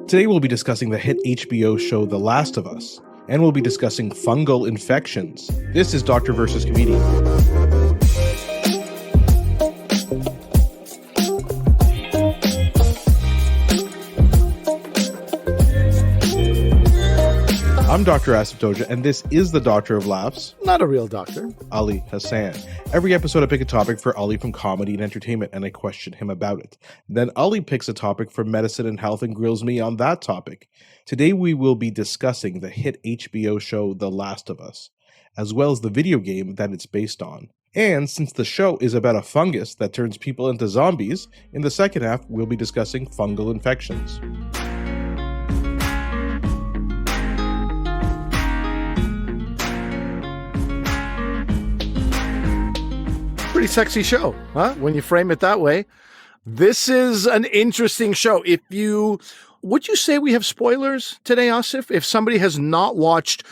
Today we'll be discussing the hit HBO show The Last of Us, and we'll be discussing fungal infections. This is Doctor vs. Comedian. I'm Dr. Asif Doja, and this is the Doctor of Laughs. Not a real doctor. Ali Hassan. Every episode I pick a topic for Ali from comedy and entertainment, and I question him about it. Then Ali picks a topic from medicine and health and grills me on that topic. Today we will be discussing the hit HBO show The Last of Us, as well as the video game that it's based on. And since the show is about a fungus that turns people into zombies, in the second half we'll be discussing fungal infections. Pretty sexy show, huh? When you frame it that way. This is an interesting show. Would you say we have spoilers today, Asif? If somebody has not watched,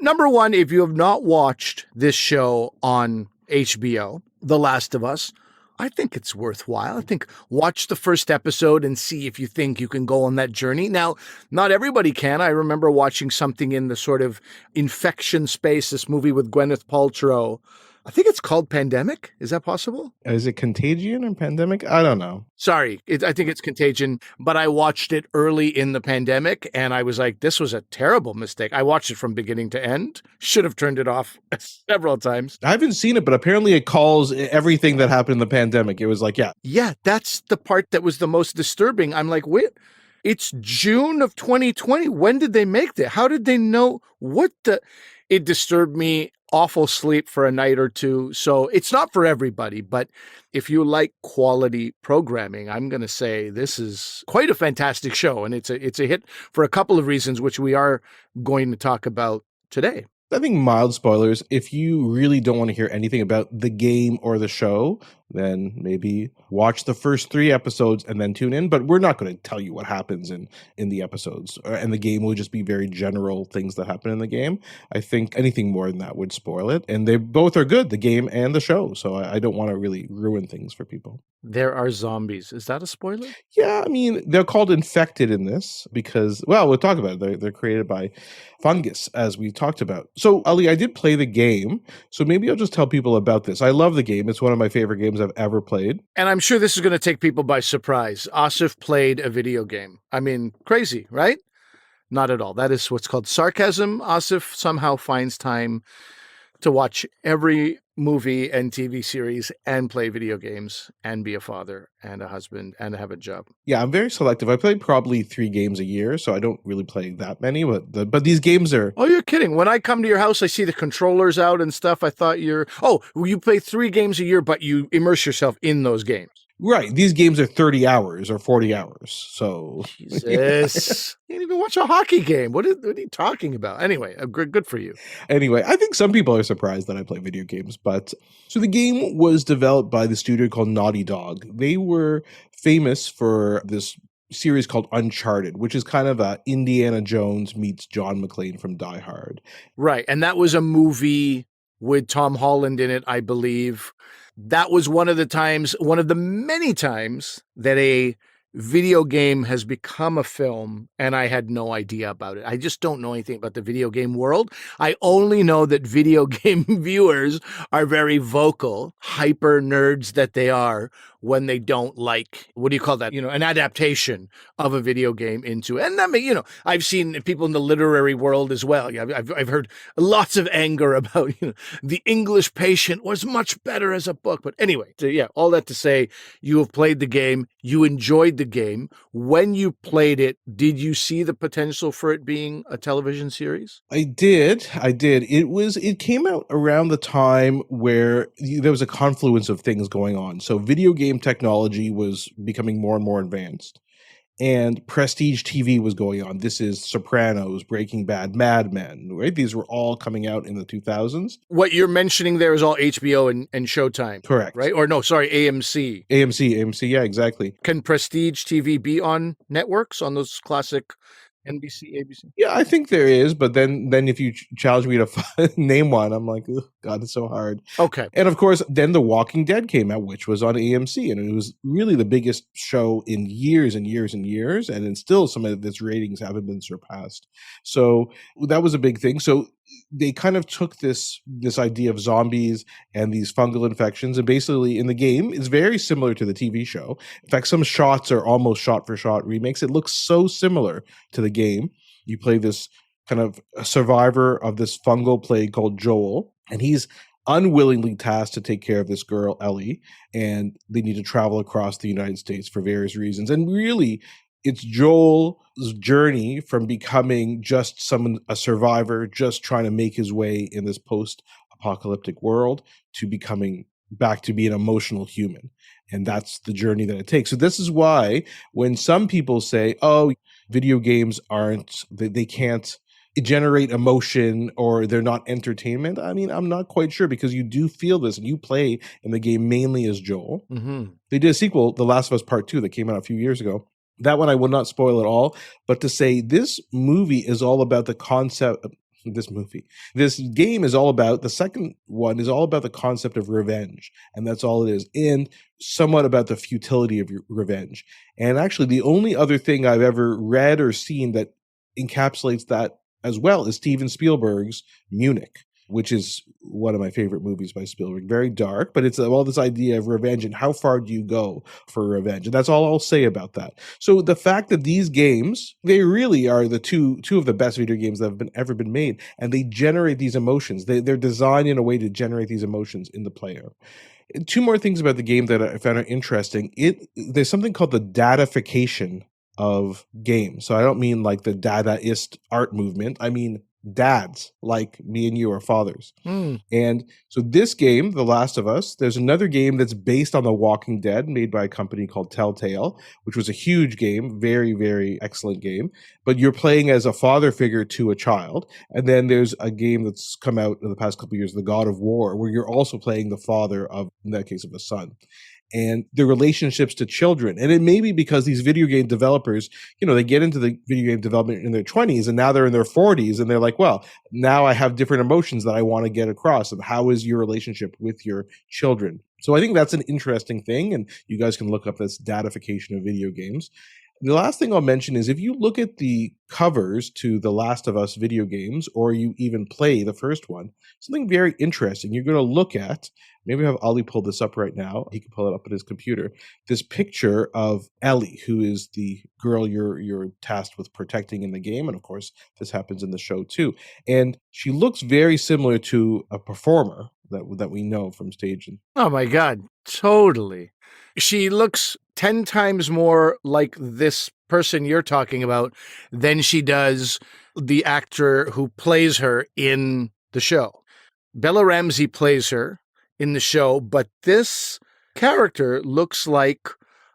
number one, if you have not watched this show on HBO, The Last of Us, I think it's worthwhile. I think watch the first episode and see if you think you can go on that journey. Now, not everybody can. I remember watching something in the sort of infection space, this movie with Gwyneth Paltrow. I think it's called Pandemic. Is that possible? Is it Contagion or Pandemic? I don't know. Sorry, I think it's Contagion, but I watched it early in the pandemic, and I was like, this was a terrible mistake. I watched it from beginning to end. Should have turned it off several times. I haven't seen it, but apparently it calls everything that happened in the pandemic. It was like, yeah. Yeah, that's the part that was the most disturbing. I'm like, wait, it's June of 2020. When did they make that? How did they know It disturbed me. Awful sleep for a night or two. So it's not for everybody, but if you like quality programming, I'm going to say this is quite a fantastic show. And it's a hit for a couple of reasons, which we are going to talk about today. I think mild spoilers. If you really don't want to hear anything about the game or the show, then maybe watch the first 3 episodes and then tune in. But we're not going to tell you what happens in the episodes. And the game will just be very general things that happen in the game. I think anything more than that would spoil it. And they both are good, the game and the show. So I don't want to really ruin things for people. There are zombies. Is that a spoiler? Yeah, I mean, they're called infected in this because, well, we'll talk about it. They're created by fungus, as we talked about. So, Ali, I did play the game, so maybe I'll just tell people about this. I love the game. It's one of my favorite games I've ever played. And I'm sure this is going to take people by surprise. Asif played a video game. I mean, crazy, right? Not at all. That is what's called sarcasm. Asif somehow finds time to watch every movie and TV series and play video games and be a father and a husband and have a job. Yeah, I'm very selective. I play probably 3 games a year, so I don't really play that many, but these games are... Oh, you're kidding. When I come to your house, I see the controllers out and stuff. I thought you play 3 games a year, but you immerse yourself in those games. Right. These games are 30 hours or 40 hours. So Jesus. You didn't even watch a hockey game. What are you talking about? Anyway, good for you. Anyway, I think some people are surprised that I play video games. But so the game was developed by the studio called Naughty Dog. They were famous for this series called Uncharted, which is kind of a Indiana Jones meets John McClane from Die Hard. Right. And that was a movie with Tom Holland in it, I believe. That was one of the many times that a video game has become a film, and I had no idea about it. I just don't know anything about the video game world. I only know that video game viewers are very vocal, hyper nerds that they are, when they don't like, what do you call that? An adaptation of a video game into, and I mean, I've seen people in the literary world as well. I've heard lots of anger about, The English Patient was much better as a book. But anyway, all that to say, you have played the game, you enjoyed the game. When you played it, did you see the potential for it being a television series? I did. It came out around the time where there was a confluence of things going on. So video game technology was becoming more and more advanced, and prestige TV was going on. This is Sopranos, Breaking Bad, Mad Men, right? These were all coming out in the 2000s. What you're mentioning there is all HBO and Showtime. Correct. Right? Or no, sorry, AMC. AMC, yeah, exactly. Can prestige TV be on networks, on those classic NBC, ABC? Yeah, I think there is, but then if you challenge me to name one, I'm like, "Ugh, God, it's so hard." Okay. And of course, then The Walking Dead came out, which was on AMC, and it was really the biggest show in years and years and years, and then still some of its ratings haven't been surpassed. So that was a big thing. So they kind of took this idea of zombies and these fungal infections, and basically in the game, it's very similar to the TV show. In fact, some shots are almost shot for shot remakes. It looks so similar to the game. You play this kind of a survivor of this fungal plague called Joel, and he's unwillingly tasked to take care of this girl, Ellie, and they need to travel across the United States for various reasons. And really, it's Joel's journey from becoming just a survivor, just trying to make his way in this post-apocalyptic world, to becoming back to be an emotional human. And that's the journey that it takes. So this is why when some people say, oh, video games they can't generate emotion or they're not entertainment. I mean, I'm not quite sure, because you do feel this and you play in the game mainly as Joel. Mm-hmm. They did a sequel, The Last of Us Part 2, that came out a few years ago. That one I will not spoil at all, but to say this movie is all about the concept of this game is all about, the second one is all about the concept of revenge, and that's all it is, and somewhat about the futility of revenge. And actually, the only other thing I've ever read or seen that encapsulates that as well is Steven Spielberg's Munich, which is one of my favorite movies by Spielberg. Very dark, but it's all this idea of revenge and how far do you go for revenge. And that's all I'll say about that. So the fact that these games, they really are the two of the best video games that have ever been made, and they generate these emotions. They're designed in a way to generate these emotions in the player. Two more things about the game that I found interesting. There's something called the dadification of games. So I don't mean like the Dadaist art movement. I mean dads like me and you are fathers. And so this game, The Last of Us, there's another game that's based on The Walking Dead, made by a company called Telltale, which was a huge game, very, very excellent game. But you're playing as a father figure to a child. And then there's a game that's come out in the past couple of years, The God of War, where you're also playing the father of, in that case, of a son. And the relationships to children. And it may be because these video game developers, they get into the video game development in their 20s and now they're in their 40s and they're like, well, now I have different emotions that I want to get across. And how is your relationship with your children? So I think that's an interesting thing. And you guys can look up this dadification of video games. The last thing I'll mention is if you look at the covers to The Last of Us video games, or you even play the first one, something very interesting you're going to look at, maybe I have Ali pull this up right now, he can pull it up on his computer, this picture of Ellie, who is the girl you're tasked with protecting in the game, and of course this happens in the show too. And she looks very similar to a performer that we know from stage. Oh my God, totally. She looks 10 times more like this person you're talking about than she does the actor who plays her in the show. Bella Ramsey plays her in the show, but this character looks like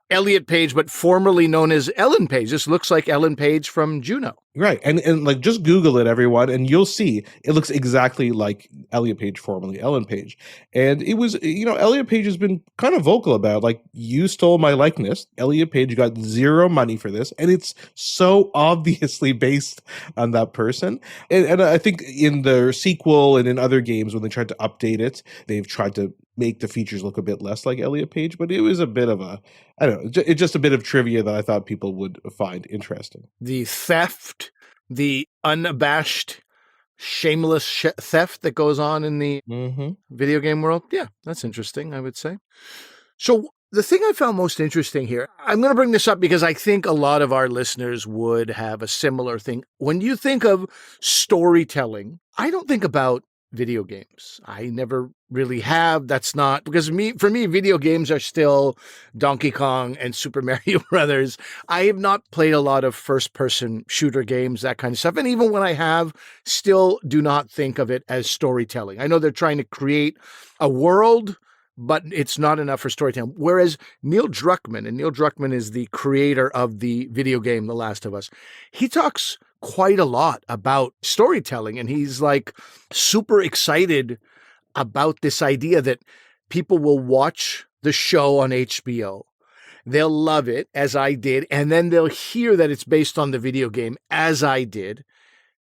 Elliot Page, but formerly known as Ellen Page. This looks like Ellen Page from Juno. Right. And like, just Google it, everyone, and you'll see it looks exactly like Elliot Page, formerly Ellen Page. And it was, Elliot Page has been kind of vocal about, like, you stole my likeness. Elliot Page got zero money for this. And it's so obviously based on that person. And I think in the sequel and in other games, when they tried to update it, they've tried to make the features look a bit less like Elliot Page, but it was a bit of it's just a bit of trivia that I thought people would find interesting. The theft, the unabashed, shameless theft that goes on in the video game world. Yeah, that's interesting, I would say. So the thing I found most interesting here, I'm going to bring this up because I think a lot of our listeners would have a similar thing. When you think of storytelling, I don't think about video games. I never really have. That's not because for me, video games are still Donkey Kong and Super Mario Brothers. I have not played a lot of first-person shooter games, that kind of stuff. And even when I have, still do not think of it as storytelling. I know they're trying to create a world, but it's not enough for storytelling. Whereas Neil Druckmann is the creator of the video game The Last of Us, he talks quite a lot about storytelling, and he's like super excited about this idea that people will watch the show on HBO. they'll love it as I did, and then they'll hear that it's based on the video game as I did,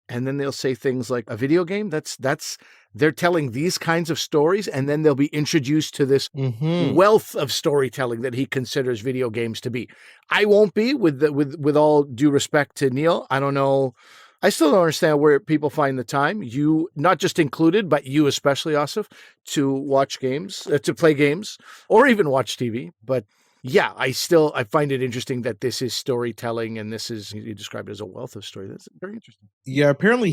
and then they'll say things like, a video game, that's they're telling these kinds of stories, and then they'll be introduced to this Mm-hmm. wealth of storytelling that he considers video games to be. I won't be, with all due respect to Neil. I don't know. I still don't understand where people find the time, you not just included, but you especially, Asif, to watch games, to play games, or even watch TV. But yeah, I find it interesting that this is storytelling, and this is, you described it as a wealth of story. That's very interesting. Yeah, apparently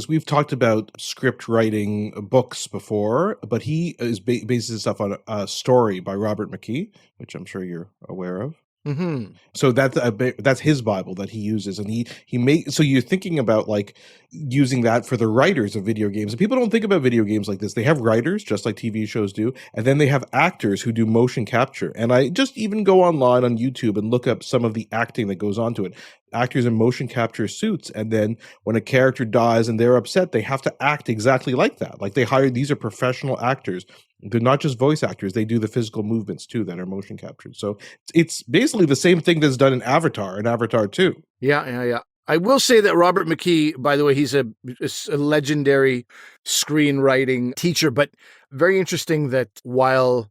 we've talked about script writing books before, but he bases his stuff on a story by Robert McKee, which I'm sure you're aware of. Mm-hmm. So that's his Bible that he uses, and he make so you're thinking about like using that for the writers of video games. And people don't think about video games like this. They have writers just like TV shows do, and then they have actors who do motion capture. And I just even go online on YouTube and look up some of the acting that goes onto it. Actors in motion capture suits, and then when a character dies and they're upset, they have to act exactly like that. Like these are professional actors. They're not just voice actors. They do the physical movements too that are motion captured. So it's basically the same thing that's done in Avatar and Avatar 2. Yeah. I will say that Robert McKee, by the way, he's a legendary screenwriting teacher, but very interesting that while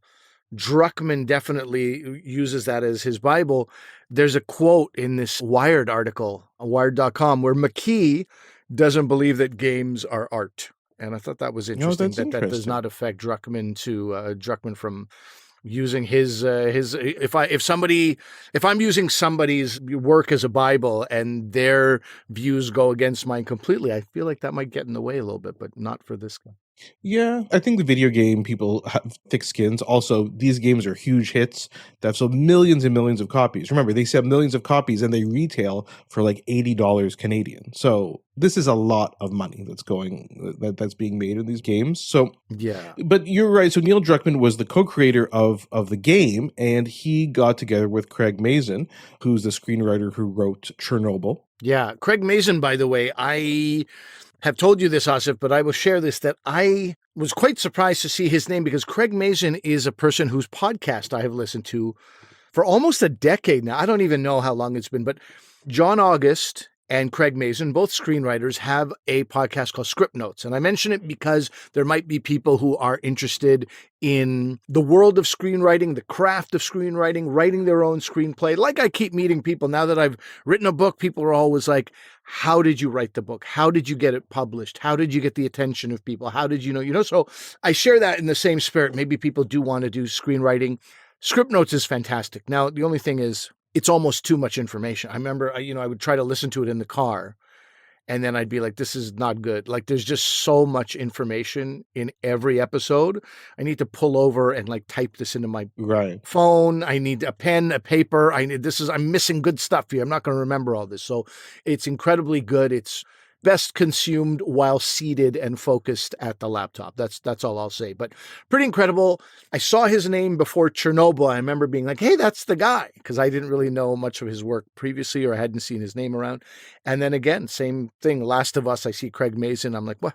Druckmann definitely uses that as his Bible, there's a quote in this Wired article, Wired.com, where McKee doesn't believe that games are art. And I thought that was interesting, that does not affect Druckmann from using his if I'm using somebody's work as a Bible and their views go against mine completely, I feel like that might get in the way a little bit, but not for this guy. Yeah, I think the video game people have thick skins. Also, these games are huge hits that have sold millions and millions of copies. Remember, they sell millions of copies and they retail for like $80 Canadian. So this is a lot of money that's being made in these games. So yeah, but you're right. So Neil Druckmann was the co-creator of the game, and he got together with Craig Mazin, who's the screenwriter who wrote Chernobyl. Yeah, Craig Mazin, by the way, I have told you this, Asif, but I will share this, that I was quite surprised to see his name, because Craig Mazin is a person whose podcast I have listened to for almost a decade now. I don't even know how long it's been, but John August and Craig Mazin, both screenwriters, have a podcast called Script Notes. And I mention it because there might be people who are interested in the world of screenwriting, the craft of screenwriting, writing their own screenplay. Like, I keep meeting people now that I've written a book. People are always like, how did you write the book? How did you get it published? How did you get the attention of people? How did you know? So I share that in the same spirit. Maybe people do want to do screenwriting. Script Notes is fantastic. Now, the only thing is, it's almost too much information. I remember, I would try to listen to it in the car, and then I'd be like, this is not good. Like, there's just so much information in every episode. I need to pull over and like type this into my phone. I need a pen, a paper. I'm missing good stuff here. I'm not going to remember all this. So it's incredibly good. It's best consumed while seated and focused at the laptop. That's all I'll say. But pretty incredible. I saw his name before Chernobyl. I remember being like, hey, that's the guy, because I didn't really know much of his work previously, or I hadn't seen his name around. And then again, same thing, Last of Us, I see Craig Mazin. I'm like, what?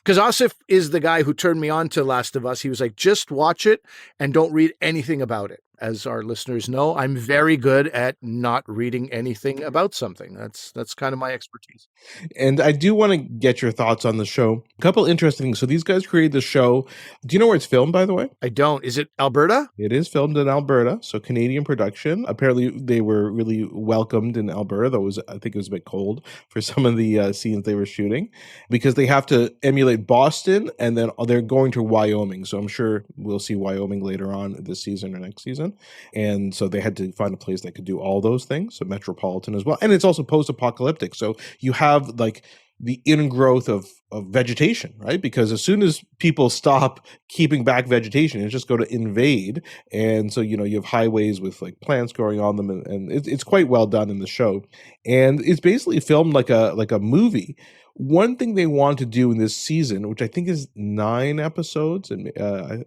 Because Asif is the guy who turned me on to Last of Us. He was like, just watch it and don't read anything about it. As our listeners know, I'm very good at not reading anything about something. That's kind of my expertise. And I do want to get your thoughts on the show. A couple interesting things. So these guys created the show. Do you know where it's filmed, by the way? I don't. Is it Alberta? It is filmed in Alberta, so Canadian production. Apparently, they were really welcomed in Alberta, though I think it was a bit cold for some of the scenes they were shooting, because they have to emulate Boston, and then they're going to Wyoming. So I'm sure we'll see Wyoming later on this season or next season. And so they had to find a place that could do all those things, so metropolitan as well. And it's also post-apocalyptic, so you have like the ingrowth of vegetation, right? Because as soon as people stop keeping back vegetation, it's just going to invade. And so, you have highways with like plants growing on them, and it's quite well done in the show. And it's basically filmed like a movie. One thing they want to do in this season, which I think is 9 episodes, and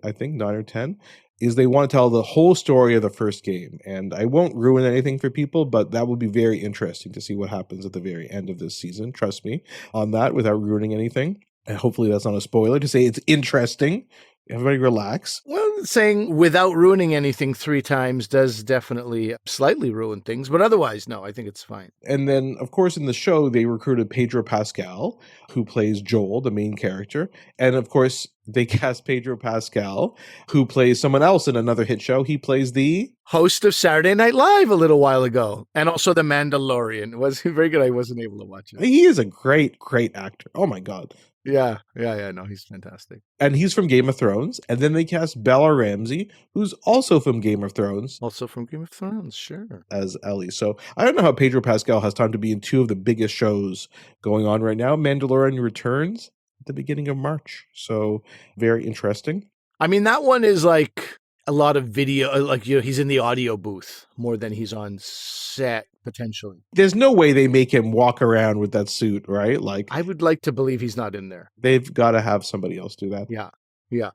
I think 9 or 10, is they want to tell the whole story of the first game. And I won't ruin anything for people, but that would be very interesting to see what happens at the very end of this season. Trust me on that, without ruining anything. And hopefully that's not a spoiler to say it's interesting. Everybody relax. Well, saying without ruining anything 3 times does definitely slightly ruin things, but otherwise, no, I think it's fine. And then, of course, in the show, they recruited Pedro Pascal, who plays Joel, the main character. And of course, they cast Pedro Pascal, who plays someone else in another hit show. He plays the Host of Saturday Night Live a little while ago, and also The Mandalorian. It was very good. I wasn't able to watch it. He is a great, great actor. Oh my God. Yeah. No, he's fantastic. And he's from Game of Thrones. And then they cast Bella Ramsey, who's also from Game of Thrones, Also from Game of Thrones, sure. as Ellie. So I don't know how Pedro Pascal has time to be in 2 of the biggest shows going on right now. Mandalorian returns at the beginning of March. So very interesting. I mean, that one is like a lot of video, like, he's in the audio booth more than he's on set, potentially. There's no way they make him walk around with that suit, right? Like, I would like to believe he's not in there. they've got to have somebody else do that. Yeah.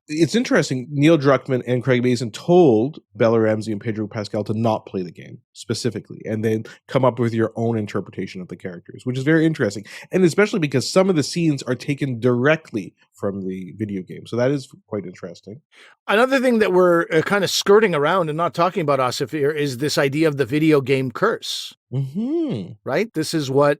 It's interesting. Neil Druckmann and Craig Mazin told Bella Ramsey and Pedro Pascal to not play the game specifically, and then come up with your own interpretation of the characters, which is very interesting. And especially because some of the scenes are taken directly from the video game. So that is quite interesting. Another thing that we're kind of skirting around and not talking about, Asif, here is this idea of the video game curse, right? This is what,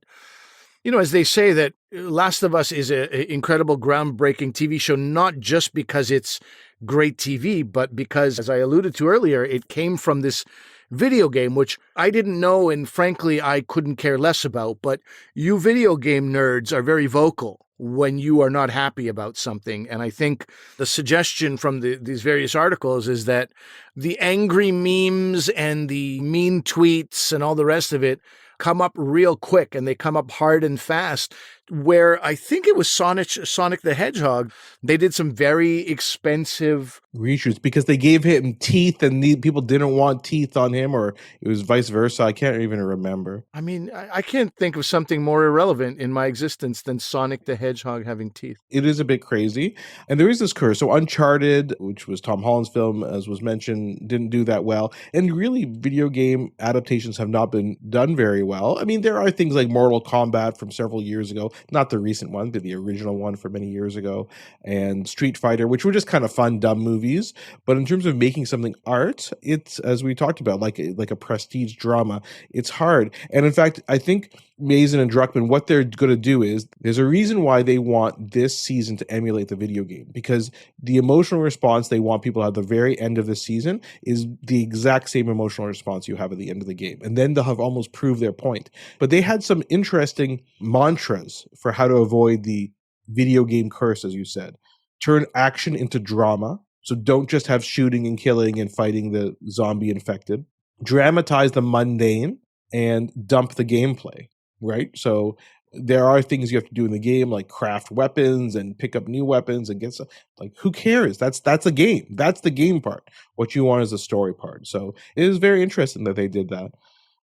as they say that Last of Us is an incredible, groundbreaking TV show, not just because it's great TV, but because, as I alluded to earlier, it came from this video game, which I didn't know and frankly, I couldn't care less about. But you video game nerds are very vocal when you are not happy about something. And I think the suggestion from these various articles is that the angry memes and the mean tweets and all the rest of it come up real quick, and they come up hard and fast, where I think it was Sonic the Hedgehog. They did some very expensive reshoots because they gave him teeth and people didn't want teeth on him, or it was vice versa. I can't even remember. I mean, I can't think of something more irrelevant in my existence than Sonic the Hedgehog having teeth. It is a bit crazy. And there is this curse. So Uncharted, which was Tom Holland's film, as was mentioned, didn't do that well. And really, video game adaptations have not been done very well. I mean, there are things like Mortal Kombat from several years ago, not the recent one, but the original one from many years ago, and Street Fighter, which were just kind of fun, dumb movies. But in terms of making something art, it's, as we talked about, like a prestige drama, it's hard. And in fact, I think Mazin and Druckmann, what they're going to do is, there's a reason why they want this season to emulate the video game, because the emotional response they want people to have at the very end of the season is the exact same emotional response you have at the end of the game. And then they'll have almost proved their point. But they had some interesting mantras for how to avoid the video game curse, as you said. Turn action into drama. So don't just have shooting and killing and fighting the zombie infected. Dramatize the mundane and dump the gameplay, right? So there are things you have to do in the game, like craft weapons and pick up new weapons and get stuff. Like, who cares? That's a game. That's the game part. What you want is the story part. So it is very interesting that they did that.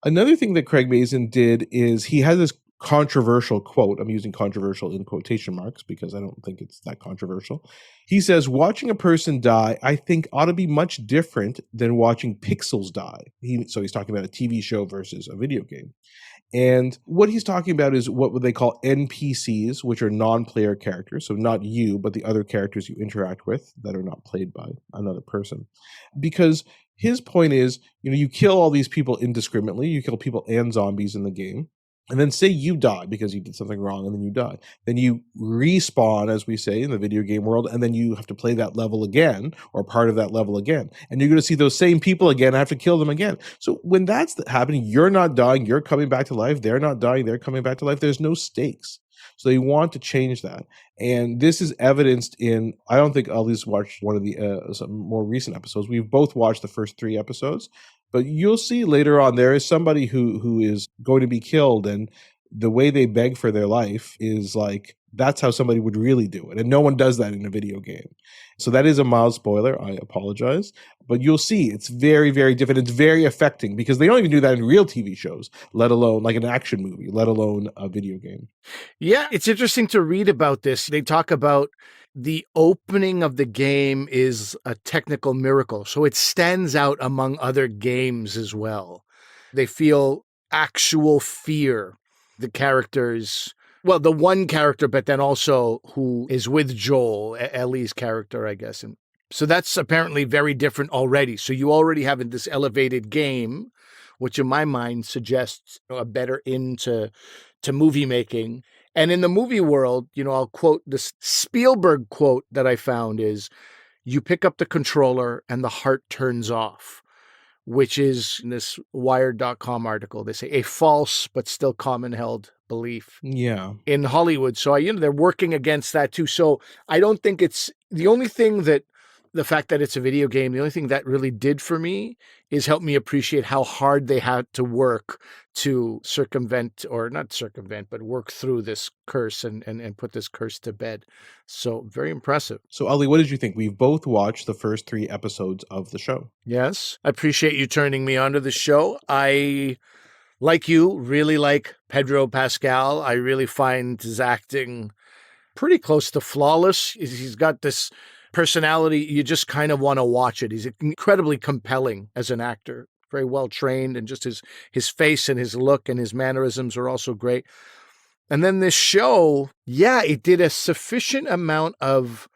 Another thing that Craig Mazin did is he has this controversial quote. I'm using controversial in quotation marks because I don't think it's that controversial. He says, watching a person die, I think, ought to be much different than watching pixels die. So he's talking about a TV show versus a video game. And what he's talking about is what would they call NPCs, which are non-player characters. So not you, but the other characters you interact with that are not played by another person. Because his point is, you kill all these people indiscriminately. You kill people and zombies in the game. And then say you die because you did something wrong and then you die. Then you respawn, as we say in the video game world, and then you have to play that level again or part of that level again. And you're going to see those same people again and have to kill them again. So when that's happening, you're not dying, you're coming back to life. They're not dying, they're coming back to life. There's no stakes. So they want to change that. And this is evidenced in, I don't think Ali's watched one of the some more recent episodes. We've both watched the first 3 episodes. But you'll see later on, there is somebody who is going to be killed, and the way they beg for their life is like, that's how somebody would really do it. And no one does that in a video game. So that is a mild spoiler. I apologize. But you'll see it's very, very different. It's very affecting because they don't even do that in real TV shows, let alone like an action movie, let alone a video game. Yeah, it's interesting to read about this. They talk about the opening of the game is a technical miracle. So it stands out among other games as well. They feel actual fear. The characters, well, the one character, but then also who is with Joel, Ellie's character, I guess. And So that's apparently very different already. So you already have this elevated game, which in my mind suggests a better into movie making. And in the movie world, I'll quote this Spielberg quote that I found is, "You pick up the controller and the heart turns off," which is in this Wired.com article. They say a false but still common held belief in Hollywood. So they're working against that too. So I don't think it's the only thing that the fact that it's a video game, the only thing that really did for me is help me appreciate how hard they had to work to work through this curse and put this curse to bed. So very impressive. So Ali, what did you think? We've both watched the first 3 episodes of the show. Yes. I appreciate you turning me onto the show. I, like you, really like Pedro Pascal. I really find his acting pretty close to flawless. He's got this personality, you just kind of want to watch it. He's incredibly compelling as an actor, very well trained, and just his face and his look and his mannerisms are also great. And then this show, it did a sufficient amount of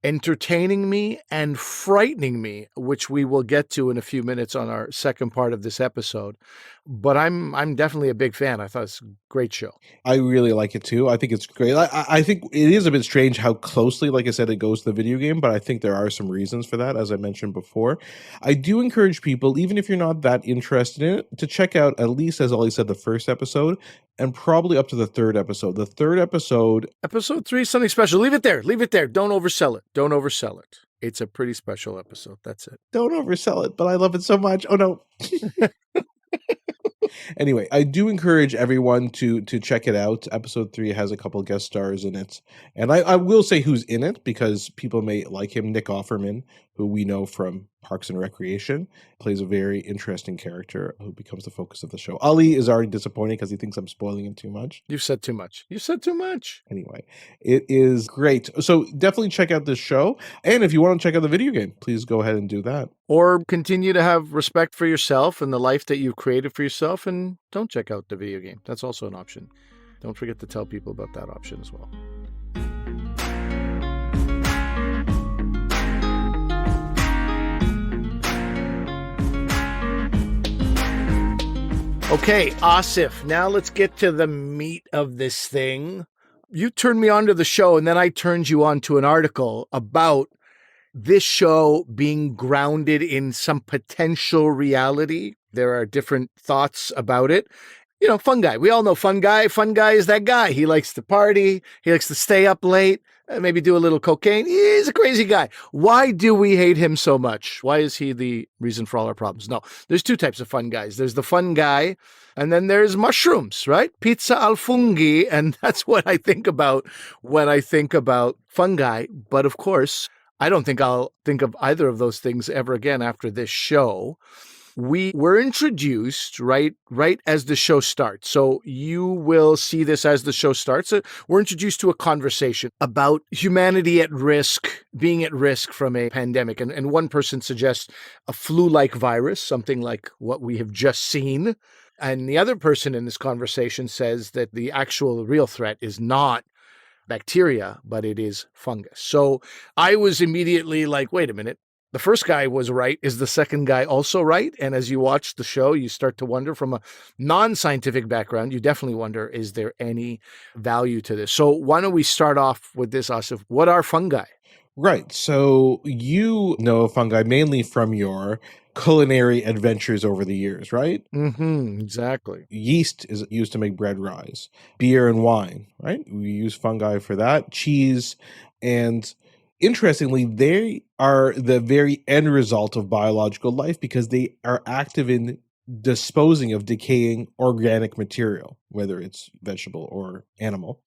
entertaining me and frightening me, which we will get to in a few minutes on our second part of this episode. But I'm definitely a big fan. I thought it's a great show. I really like it too. I think it's great. I think it is a bit strange how closely, like I said, it goes to the video game, but I think there are some reasons for that, as I mentioned before. I do encourage people, even if you're not that interested in it, to check out, at least as Ollie said, the first episode, and probably up to the third episode. The third episode... Episode 3 is something special. Leave it there. Leave it there. Don't oversell it. Don't oversell it. It's a pretty special episode. That's it. Don't oversell it, but I love it so much. Oh, no. Anyway, I do encourage everyone to check it out. Episode 3 has a couple guest stars in it. And I will say who's in it because people may like him. Nick Offerman, who we know from Parks and Recreation, plays a very interesting character who becomes the focus of the show. Ali is already disappointed because he thinks I'm spoiling it too much. You've said too much. You said too much. Anyway, it is great. So definitely check out this show. And if you want to check out the video game, please go ahead and do that. Or continue to have respect for yourself and the life that you've created for yourself and don't check out the video game. That's also an option. Don't forget to tell people about that option as well. Okay, Asif, now let's get to the meat of this thing. You turned me on to the show, and then I turned you on to an article about this show being grounded in some potential reality. There are different thoughts about it. Fungi. We all know Fungi. Fungi is that guy. He likes to party. He likes to stay up late, maybe do a little cocaine. He's a crazy guy. Why do we hate him so much? Why is he the reason for all our problems? No, there's 2 types of fun guys. There's the fun guy, and then there's mushrooms, right? Pizza al fungi, and that's what I think about when I think about fungi. But of course, I don't think I'll think of either of those things ever again after this show. We were introduced right as the show starts. So you will see this as the show starts. We're introduced to a conversation about humanity at risk, being at risk from a pandemic. And one person suggests a flu-like virus, something like what we have just seen. And the other person in this conversation says that the actual real threat is not bacteria, but it is fungus. So I was immediately like, wait a minute. The first guy was right. Is the second guy also right? And as you watch the show, you start to wonder from a non-scientific background, you definitely wonder, is there any value to this? So why don't we start off with this, Asif? What are fungi? Right. So you know fungi mainly from your culinary adventures over the years, right? Mm-hmm, exactly. Yeast is used to make bread rise. Beer and wine, right? We use fungi for that. Cheese. And interestingly, they are the very end result of biological life because they are active in disposing of decaying organic material, whether it's vegetable or animal.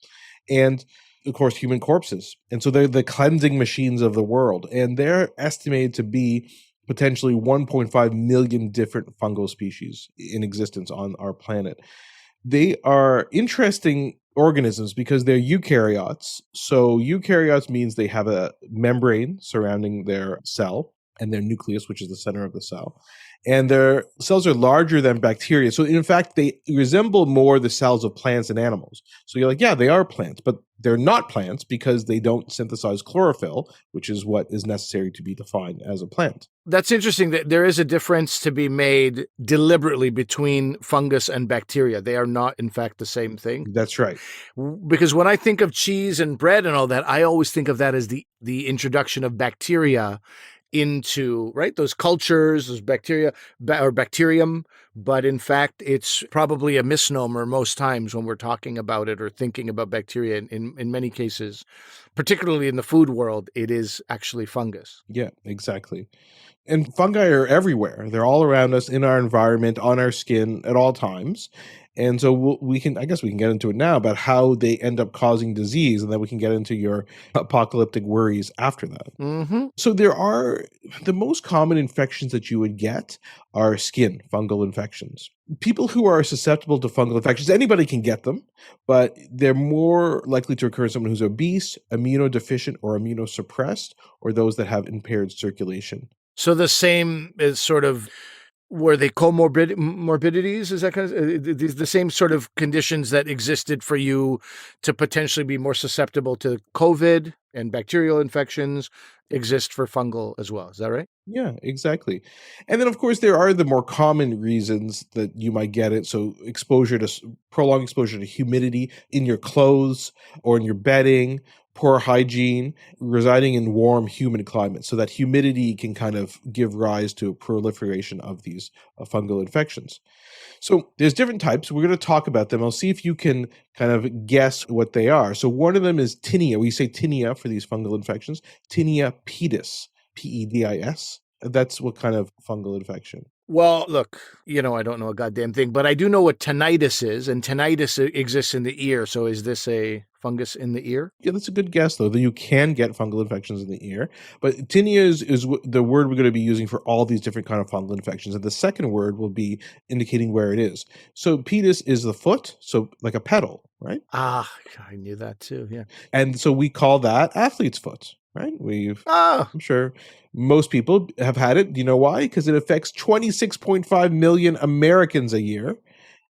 And of course, human corpses. And so they're the cleansing machines of the world. And they're estimated to be potentially 1.5 million different fungal species in existence on our planet. They are interesting organisms because they're eukaryotes. So eukaryotes means they have a membrane surrounding their cell. and their nucleus, which is the center of the cell. And their cells are larger than bacteria. So, in fact, they resemble more the cells of plants and animals. So you're like, yeah, they are plants, but they're not plants because they don't synthesize chlorophyll, which is what is necessary to be defined as a plant. That's interesting that there is a difference to be made deliberately between fungus and bacteria. They are not, in fact, the same thing. That's right. Because when I think of cheese and bread and all that, I always think of that as the introduction of bacteria into, right, those cultures, those bacteria or bacterium. But in fact, it's probably a misnomer most times when we're talking about it or thinking about bacteria. In many cases, particularly in the food world, it is actually fungus. Yeah, exactly. And fungi are everywhere. They're all around us in our environment, on our skin at all times. And so we can, I guess we can get into it now about how they end up causing disease, and then we can get into your apocalyptic worries after that. Mm-hmm. So there are the most common infections that you would get are skin fungal infections. People who are susceptible to fungal infections, anybody can get them, but they're more likely to occur in someone who's obese, immunodeficient, or immunosuppressed, or those that have impaired circulation. So the same is sort of, were they comorbidities? Is that kind of the same sort of conditions that existed for you to potentially be more susceptible to COVID and bacterial infections exist for fungal as well? Is that right? Yeah, exactly. And then, of course, there are the more common reasons that you might get it. So prolonged exposure to humidity in your clothes or in your bedding, poor hygiene, residing in warm, humid climates. So that humidity can kind of give rise to a proliferation of these fungal infections. So there's different types. We're going to talk about them. I'll see if you can kind of guess what they are. So one of them is tinea. We say tinea for these fungal infections. Tinea pedis, Pedis. That's what kind of fungal infection? Well, look, I don't know a goddamn thing, but I do know what tinnitus is, and tinnitus exists in the ear. So is this a fungus in the ear? Yeah, that's a good guess, though, that you can get fungal infections in the ear. But tinea is the word we're going to be using for all these different kind of fungal infections. And the second word will be indicating where it is. So pedis is the foot, so like a pedal, right? Ah, I knew that too, yeah. And so we call that athlete's foot, right? I'm sure most people have had it. Do you know why? Because it affects 26.5 million Americans a year.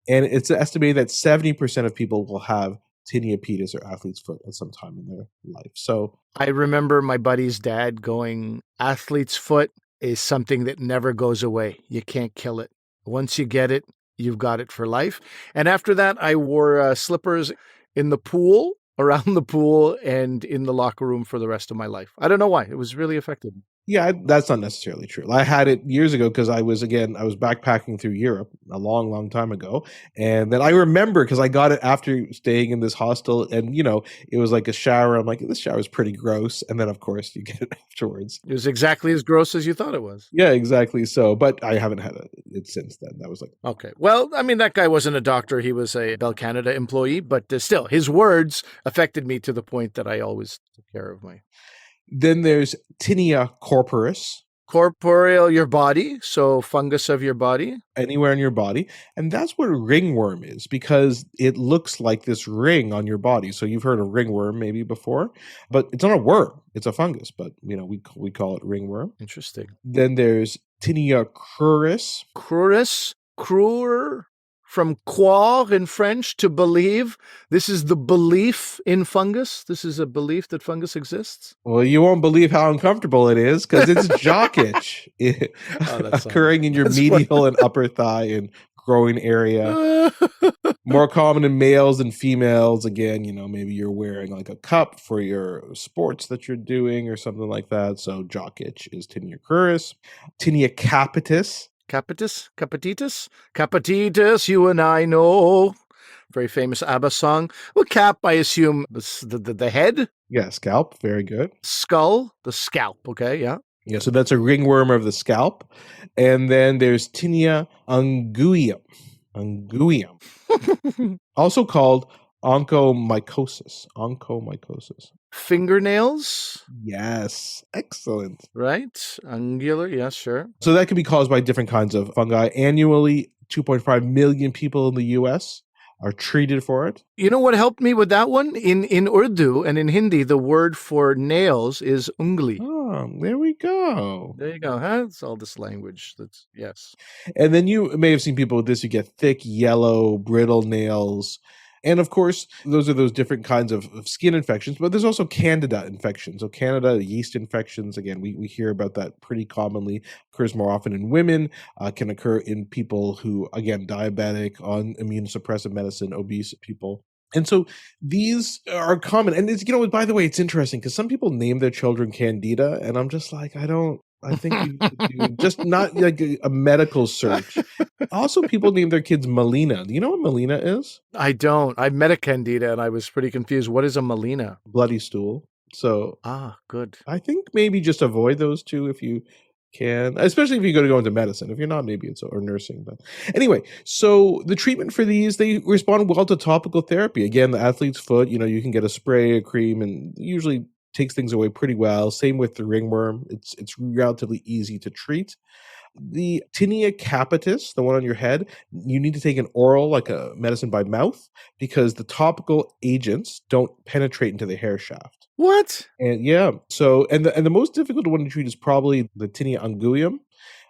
And it's estimated that 70% of people will have tinea pedis or athlete's foot at some time in their life. So I remember my buddy's dad going, athlete's foot is something that never goes away. You can't kill it. Once you get it, you've got it for life. And after that, I wore slippers in the pool, around the pool, and in the locker room for the rest of my life. I don't know why. It was really effective. Yeah, that's not necessarily true. I had it years ago because I was backpacking through Europe a long, long time ago. And then I remember because I got it after staying in this hostel, and it was like a shower. I'm like, this shower is pretty gross. And then of course you get it afterwards. It was exactly as gross as you thought it was. Yeah, exactly. So, but I haven't had it since then. That was like, okay. Well, I mean, that guy wasn't a doctor. He was a Bell Canada employee, but still his words affected me to the point that I always took care of my. Then there's tinea corporis. Corporeal, your body, so fungus of your body. Anywhere in your body. And that's what a ringworm is, because it looks like this ring on your body. So you've heard of ringworm maybe before, but it's not a worm. It's a fungus, but we call it ringworm. Interesting. Then there's tinea cruris. Cruer. From croire in French, to believe. This is the belief in fungus. This is a belief that fungus exists. Well, you won't believe how uncomfortable it is because it's jock itch occurring in your medial and upper thigh and groin area. More common in males than females. Again, maybe you're wearing like a cup for your sports that you're doing or something like that. So jock itch is tinea cruris. Tinea capitis. Capititis, you and I know. Very famous ABBA song. Well, cap, I assume, the head? Yeah, scalp. Very good. Skull, the scalp. Okay, yeah. Yeah, so that's a ringworm of the scalp. And then there's tinea unguium. Also called onychomycosis. Fingernails? Yes. Excellent. Right. Angular. Yeah, sure. So that can be caused by different kinds of fungi. Annually, 2.5 million people in the U.S. are treated for it. You know what helped me with that one? In Urdu and in Hindi, the word for nails is ungli. Oh, there we go. There you go. Huh? It's all this language. That's yes. And then you may have seen people with this. You get thick, yellow, brittle nails. And of course, those are those different kinds of skin infections, but there's also candida infections. So candida, yeast infections, again, we hear about that pretty commonly, occurs more often in women, can occur in people who, again, diabetic, on immunosuppressive medicine, obese people. And so these are common. And it's, by the way, it's interesting because some people name their children Candida, and I'm just like, I think you should do just not like a medical search. Also, people name their kids Melina. Do you know what Melina is? I don't. I met a candida and I was pretty confused. What is a melina? Bloody stool. So good. I think maybe just avoid those two if you can, especially if you're going to go into medicine. If you're not, maybe it's or nursing. But anyway, so the treatment for these, they respond well to topical therapy. Again, the athlete's foot, you can get a spray, a cream, and usually takes things away pretty well. Same with the ringworm. It's relatively easy to treat. The tinea capitis, the one on your head, you need to take an oral, like a medicine by mouth, because the topical agents don't penetrate into the hair shaft. What? And yeah, so and the most difficult one to treat is probably the tinea unguium.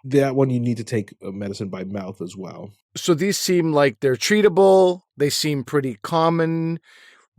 That one you need to take a medicine by mouth as well. So these seem like they're treatable. They seem pretty common,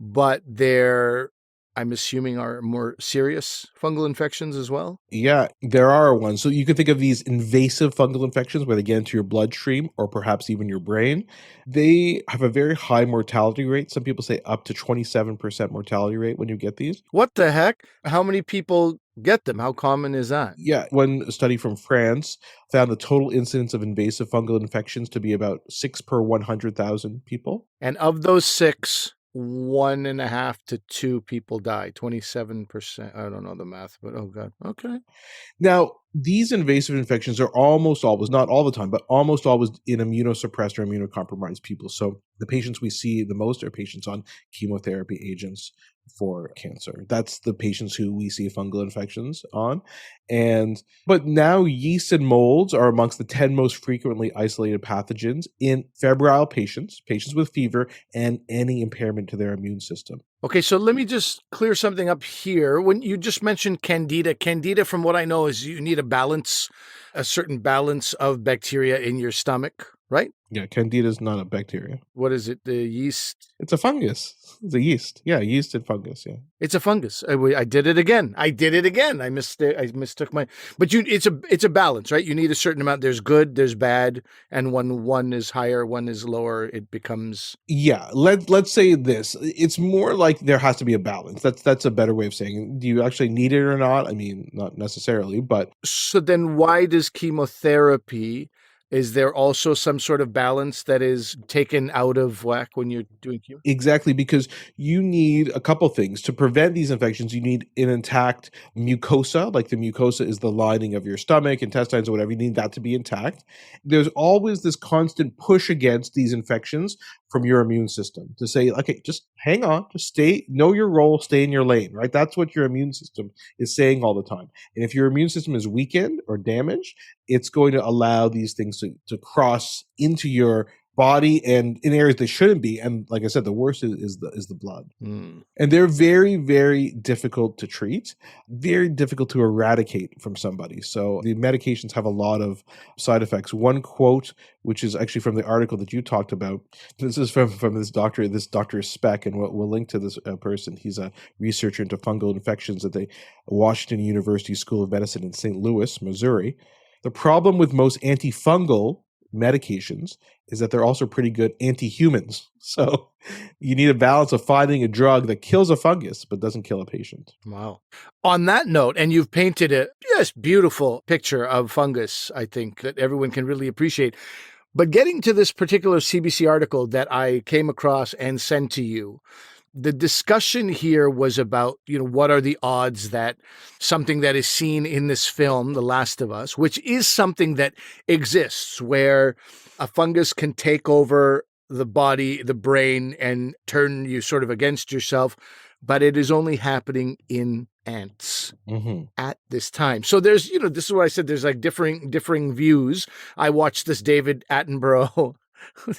but they're, I'm assuming, are more serious fungal infections as well? Yeah, there are ones. So you could think of these invasive fungal infections where they get into your bloodstream or perhaps even your brain. They have a very high mortality rate. Some people say up to 27% mortality rate when you get these. What the heck? How many people get them? How common is that? Yeah, one study from France found the total incidence of invasive fungal infections to be about 6 per 100,000 people. And of those 6, 1.5 to 2 people die. 27%. I don't know the math, but oh God. Okay. Now, these invasive infections are almost always, not all the time, but almost always in immunosuppressed or immunocompromised people. So the patients we see the most are patients on chemotherapy agents for cancer. That's the patients who we see fungal infections on. But now yeast and molds are amongst the 10 most frequently isolated pathogens in febrile patients with fever, and any impairment to their immune system. Okay, so let me just clear something up here. When you just mentioned candida, from what I know, is you need a certain balance of bacteria in your stomach, right? Yeah, candida is not a bacteria. What is it? The yeast? It's a fungus. It's a yeast. Yeah, yeast and fungus, yeah. It's a fungus. I did it again. I mistook my. But it's a balance, right? You need a certain amount. There's good, there's bad, and when one is higher, one is lower, it becomes. Yeah, let's say this. It's more like there has to be a balance. That's a better way of saying it. Do you actually need it or not? I mean, not necessarily, but. So then why does chemotherapy? Is there also some sort of balance that is taken out of whack when you're doing chemo? Exactly, because you need a couple things. To prevent these infections, you need an intact mucosa. Like the mucosa is the lining of your stomach, intestines, or whatever. You need that to be intact. There's always this constant push against these infections from your immune system to say, okay, just hang on, just know your role, stay in your lane, right? That's what your immune system is saying all the time. And if your immune system is weakened or damaged, it's going to allow these things to cross into your body and in areas they shouldn't be. And like I said, the worst is the blood. And they're very, very difficult to treat, very difficult to eradicate from somebody. So the medications have a lot of side effects. One quote, which is actually from the article that you talked about, this is from this Dr. Speck, and we'll link to this person. He's a researcher into fungal infections at the Washington University School of Medicine in St. Louis, Missouri. The problem with most antifungal medications is that they're also pretty good anti-humans. So you need a balance of finding a drug that kills a fungus but doesn't kill a patient. Wow. On that note, and you've painted a just beautiful picture of fungus, I think, that everyone can really appreciate. But getting to this particular CBC article that I came across and sent to you, the discussion here was about, what are the odds that something that is seen in this film, The Last of Us, which is something that exists, where a fungus can take over the body, the brain, and turn you sort of against yourself, but it is only happening in ants at this time. So there's, this is what I said, there's like differing views. I watched this David Attenborough.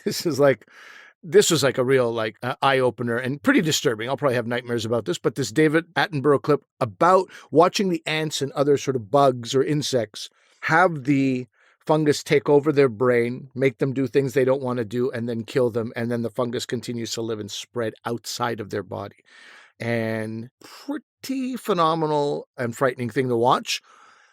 This is like This was like a real eye opener and pretty disturbing. I'll probably have nightmares about this, but this David Attenborough clip about watching the ants and other sort of bugs or insects have the fungus take over their brain, make them do things they don't want to do, and then kill them. And then the fungus continues to live and spread outside of their body. And pretty phenomenal and frightening thing to watch.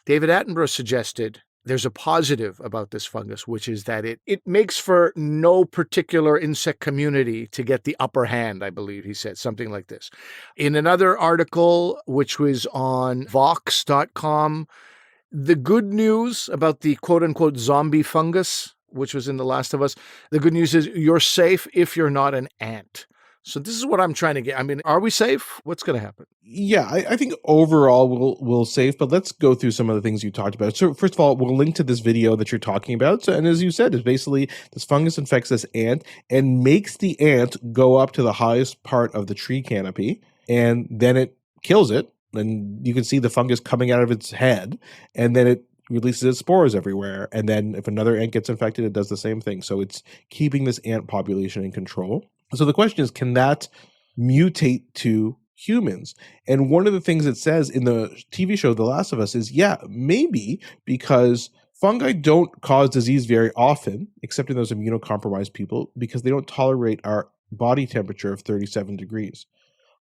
David Attenborough suggested there's a positive about this fungus, which is that it makes for no particular insect community to get the upper hand, I believe he said, something like this. In another article, which was on Vox.com, the good news about the quote-unquote zombie fungus, which was in The Last of Us, the good news is you're safe if you're not an ant. So this is what I'm trying to get. I mean, are we safe? What's going to happen? Yeah, I think overall we'll safe, but let's go through some of the things you talked about. So first of all, we'll link to this video that you're talking about. So, and as you said, it's basically this fungus infects this ant and makes the ant go up to the highest part of the tree canopy, and then it kills it. And you can see the fungus coming out of its head, and then it releases its spores everywhere. And then if another ant gets infected, it does the same thing. So it's keeping this ant population in control. So the question is, can that mutate to humans? And one of the things it says in the TV show The Last of Us is, yeah, maybe, because fungi don't cause disease very often, except in those immunocompromised people, because they don't tolerate our body temperature of 37 degrees.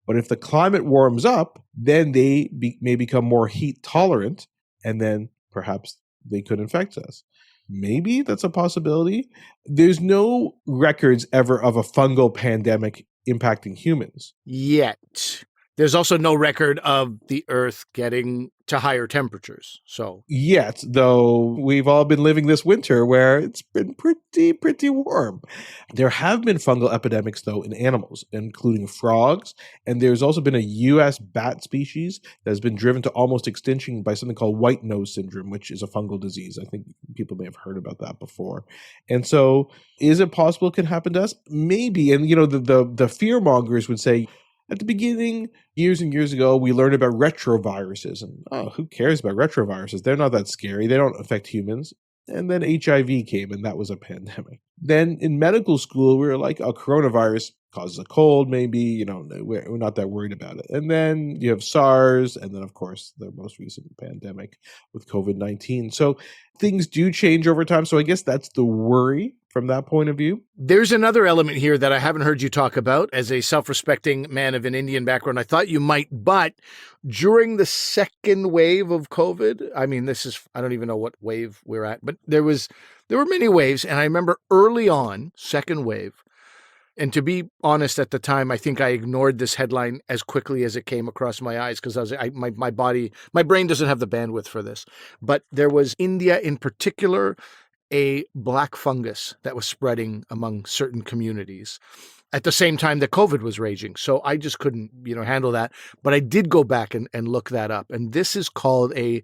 But if the climate warms up, then they may become more heat tolerant, and then perhaps they could infect us. Maybe that's a possibility. There's no records ever of a fungal pandemic impacting humans. Yet. There's also no record of the Earth getting to higher temperatures. So yet, though we've all been living this winter where it's been pretty warm. There have been fungal epidemics, though, in animals, including frogs. And there's also been a U.S. bat species that has been driven to almost extinction by something called white nose syndrome, which is a fungal disease. I think people may have heard about that before. And so is it possible it can happen to us? Maybe. And, you know, the fear mongers would say, at the beginning, years and years ago, we learned about retroviruses. And, who cares about retroviruses? They're not that scary. They don't affect humans. And then HIV came, and that was a pandemic. Then in medical school, we were like, coronavirus causes a cold, maybe. You know, we're not that worried about it. And then you have SARS, and then, of course, the most recent pandemic with COVID-19. So things do change over time. So I guess that's the worry from that point of view. There's another element here that I haven't heard you talk about. As a self-respecting man of an Indian background, I thought you might, but during the second wave of COVID, I mean, I don't even know what wave we're at, but there were many waves. And I remember early on, second wave, and to be honest, at the time, I think I ignored this headline as quickly as it came across my eyes because my brain doesn't have the bandwidth for this. But there was India in particular, a black fungus that was spreading among certain communities at the same time that COVID was raging. So I just couldn't, handle that. But I did go back and look that up. And this is called a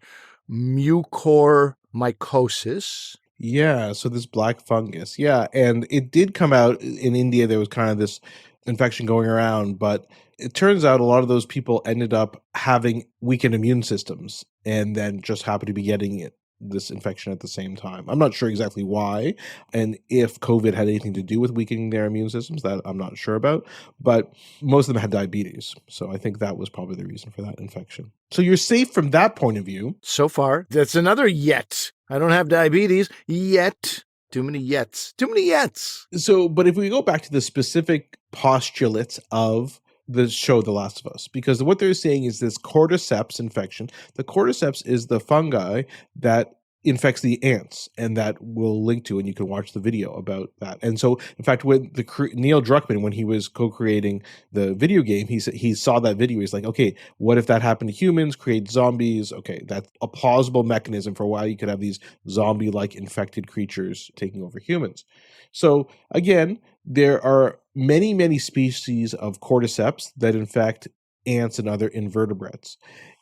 mucormycosis. Yeah, so this black fungus. Yeah, and it did come out in India. There was kind of this infection going around, but it turns out a lot of those people ended up having weakened immune systems and then just happened to be getting this infection at the same time. I'm not sure exactly why, and if COVID had anything to do with weakening their immune systems, that I'm not sure about, but most of them had diabetes. So I think that was probably the reason for that infection. So you're safe from that point of view. So far, that's another yet. I don't have diabetes yet. Too many yets. Too many yets. So, but if we go back to the specific postulates of the show The Last of Us, because what they're saying is this cordyceps infection. The cordyceps is the fungi that infects the ants, and that we'll link to, and you can watch the video about that. And so, in fact, when Neil Druckmann, when he was co-creating the video game, he saw that video. He's like, okay, what if that happened to humans, create zombies? Okay, that's a plausible mechanism for why you could have these zombie-like infected creatures taking over humans. So again, there are many species of cordyceps that infect ants and other invertebrates.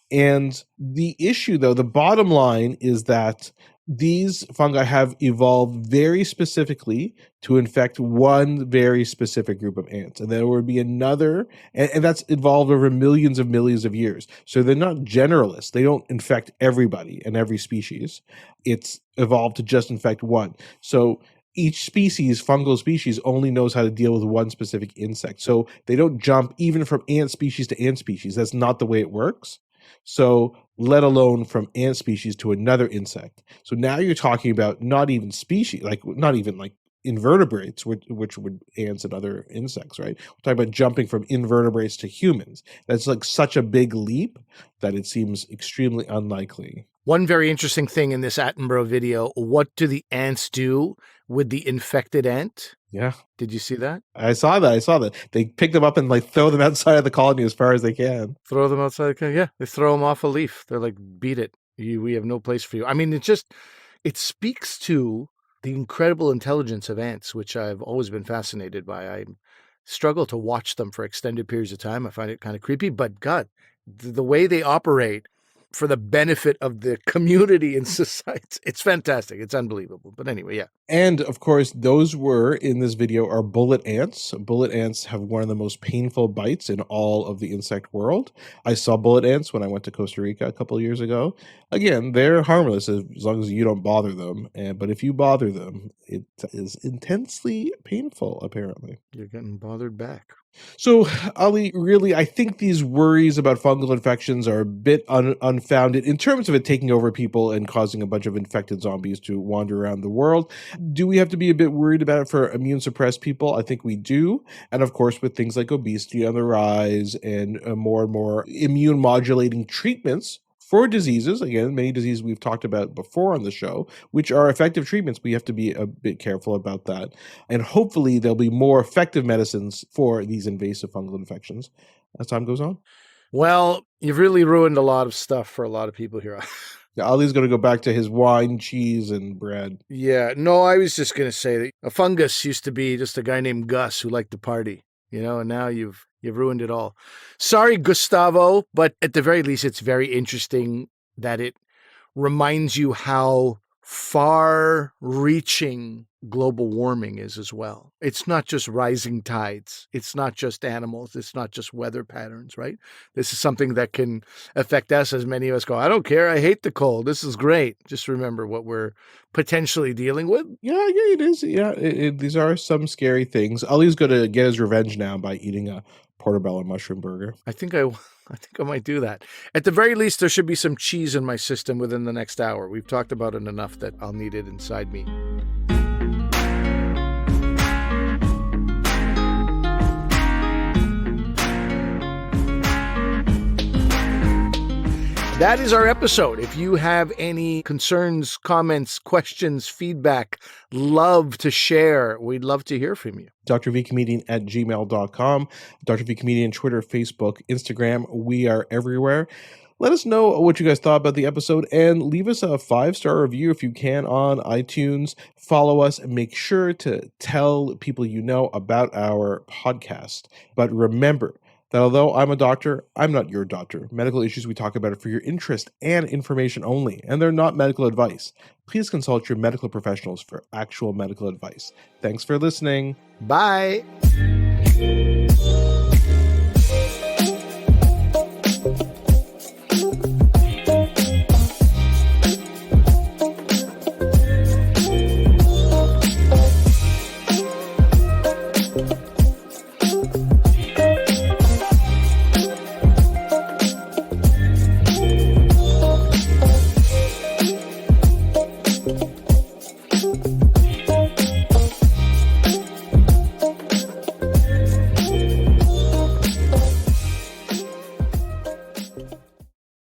And the issue, though, the bottom line is that these fungi have evolved very specifically to infect one very specific group of ants. And there would be another, and that's evolved over millions of years. So they're not generalists. They don't infect everybody and every species. It's evolved to just infect one. So each species, fungal species, only knows how to deal with one specific insect. So they don't jump even from ant species to ant species. That's not the way it works. So let alone from ant species to another insect. So now you're talking about not even species, like not even like invertebrates, which would ants and other insects, right? We're talking about jumping from invertebrates to humans. That's like such a big leap that it seems extremely unlikely. One very interesting thing in this Attenborough video, what do the ants do with the infected ant? Yeah. Did you see that? I saw that. They pick them up and like throw them outside of the colony as far as they can. Throw them outside? Yeah, they throw them off a leaf. They're like, beat it. We have no place for you. I mean, it speaks to the incredible intelligence of ants, which I've always been fascinated by. I struggle to watch them for extended periods of time. I find it kind of creepy, but God, the way they operate for the benefit of the community and society, it's fantastic. It's unbelievable. But anyway, yeah. And of course, those were in this video are bullet ants. Bullet ants have one of the most painful bites in all of the insect world. I saw bullet ants when I went to Costa Rica a couple of years ago. Again, they're harmless as long as you don't bother them. But if you bother them, it is intensely painful, apparently. You're getting bothered back. So, Ali, really, I think these worries about fungal infections are a bit unfounded in terms of it taking over people and causing a bunch of infected zombies to wander around the world. Do we have to be a bit worried about it for immune-suppressed people? I think we do. And of course, with things like obesity on the rise and more immune-modulating treatments for diseases, again, many diseases we've talked about before on the show, which are effective treatments, we have to be a bit careful about that. And hopefully there'll be more effective medicines for these invasive fungal infections as time goes on. Well, you've really ruined a lot of stuff for a lot of people here. Yeah, Ali's going to go back to his wine, cheese, and bread. Yeah, no, I was just going to say that a fungus used to be just a guy named Gus who liked to party, and now you've ruined it all. Sorry, Gustavo, but at the very least, it's very interesting that it reminds you how far-reaching global warming is as well. It's not just rising tides. It's not just animals. It's not just weather patterns, right? This is something that can affect us, as many of us go, I don't care. I hate the cold. This is great. Just remember what we're potentially dealing with. Yeah, it is. Yeah, these are some scary things. Ali's going to get his revenge now by eating a portobello mushroom burger. I think I might do that. At the very least, there should be some cheese in my system within the next hour. We've talked about it enough that I'll need it inside me. That is our episode. If you have any concerns, comments, questions, feedback, love to share, we'd love to hear from you. drvcomedian@gmail.com, Dr. V Comedian, Twitter, Facebook, Instagram. We are everywhere. Let us know what you guys thought about the episode and leave us a 5-star review if you can on iTunes. Follow us and make sure to tell people you know about our podcast. But remember that although I'm a doctor, I'm not your doctor. Medical issues we talk about are for your interest and information only, and they're not medical advice. Please consult your medical professionals for actual medical advice. Thanks for listening. Bye.